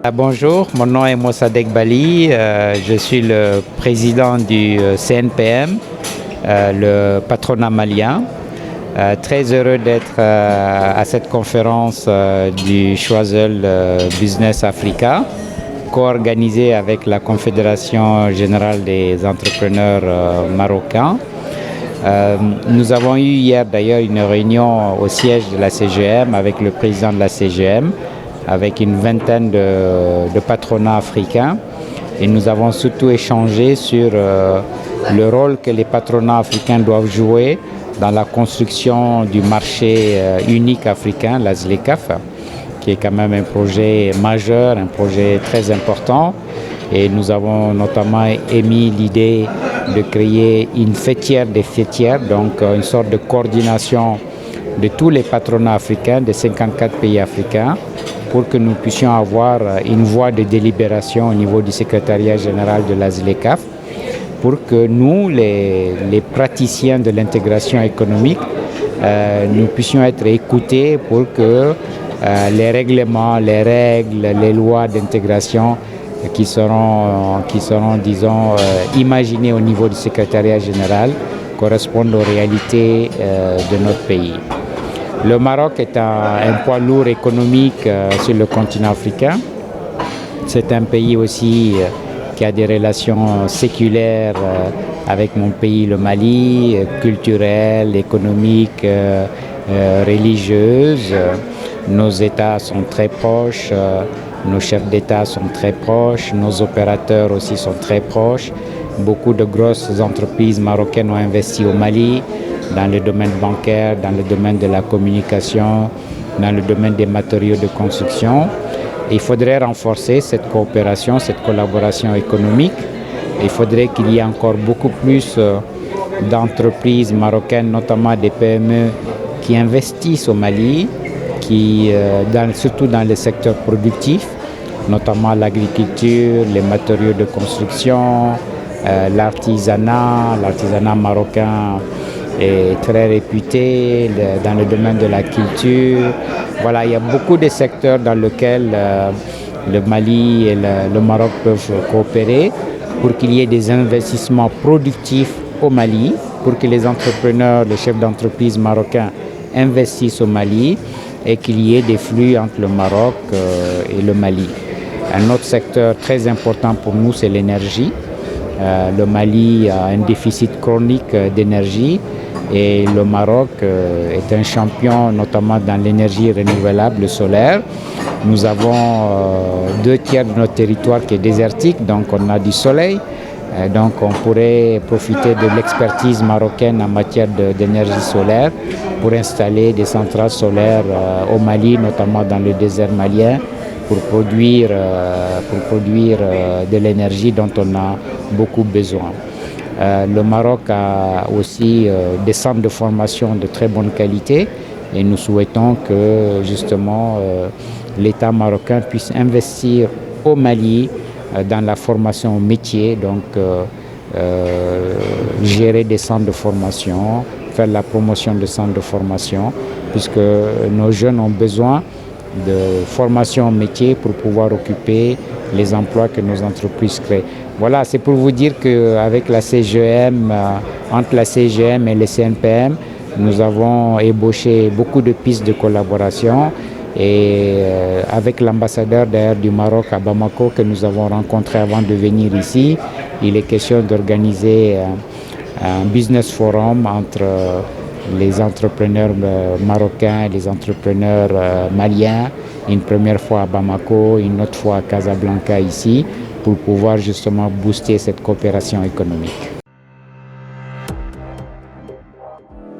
Bonjour, mon nom est Mossadegh Bali, je suis le président du CNPM, le patronat malien. Très heureux d'être à cette conférence du Choiseul Business Africa, co-organisée avec la Confédération générale des entrepreneurs marocains. Nous avons eu hier d'ailleurs une réunion au siège de la CGM avec le président de la CGM, avec une vingtaine de patronats africains, et nous avons surtout échangé sur le rôle que les patronats africains doivent jouer dans la construction du marché unique africain, la ZLECAf, qui est quand même un projet majeur, un projet très important. Et nous avons notamment émis l'idée de créer une fêtière des fêtières, donc une sorte de coordination de tous les patronats africains, des 54 pays africains, pour que nous puissions avoir une voie de délibération au niveau du secrétariat général de la ZLECAf, pour que nous, les praticiens de l'intégration économique, nous puissions être écoutés pour que les règlements, les règles, les lois d'intégration qui seront disons, imaginées au niveau du secrétariat général correspondent aux réalités de notre pays. Le Maroc est un poids lourd économique sur le continent africain. C'est un pays aussi qui a des relations séculaires avec mon pays, le Mali, culturelles, économiques, religieuses. Nos États sont très proches, nos chefs d'État sont très proches, nos opérateurs aussi sont très proches. Beaucoup de grosses entreprises marocaines ont investi au Mali, dans le domaine bancaire, dans le domaine de la communication, dans le domaine des matériaux de construction. Il faudrait renforcer cette coopération, cette collaboration économique. Il faudrait qu'il y ait encore beaucoup plus d'entreprises marocaines, notamment des PME, qui investissent au Mali, surtout dans le secteur productif, notamment l'agriculture, les matériaux de construction, l'artisanat marocain est très réputé dans le domaine de la culture. Voilà, il y a beaucoup de secteurs dans lesquels le Mali et le Maroc peuvent coopérer pour qu'il y ait des investissements productifs au Mali, pour que les entrepreneurs, les chefs d'entreprise marocains investissent au Mali et qu'il y ait des flux entre le Maroc et le Mali. Un autre secteur très important pour nous, c'est l'énergie. Le Mali a un déficit chronique d'énergie. Et le Maroc est un champion, notamment dans l'énergie renouvelable solaire. Nous avons 2/3 de notre territoire qui est désertique, donc on a du soleil. Donc on pourrait profiter de l'expertise marocaine en matière d'énergie solaire pour installer des centrales solaires au Mali, notamment dans le désert malien, pour produire de l'énergie dont on a beaucoup besoin. Le Maroc a aussi des centres de formation de très bonne qualité et nous souhaitons que justement l'État marocain puisse investir au Mali dans la formation au métier, donc gérer des centres de formation, faire la promotion de centres de formation, puisque nos jeunes ont besoin de formation au métier pour pouvoir occuper les emplois que nos entreprises créent. Voilà, c'est pour vous dire qu'avec la CGM, entre la CGM et le CNPM, nous avons ébauché beaucoup de pistes de collaboration. Et avec l'ambassadeur d'ailleurs du Maroc à Bamako que nous avons rencontré avant de venir ici, il est question d'organiser un business forum entre les entrepreneurs marocains et les entrepreneurs maliens, une première fois à Bamako, une autre fois à Casablanca ici, pour pouvoir justement booster cette coopération économique.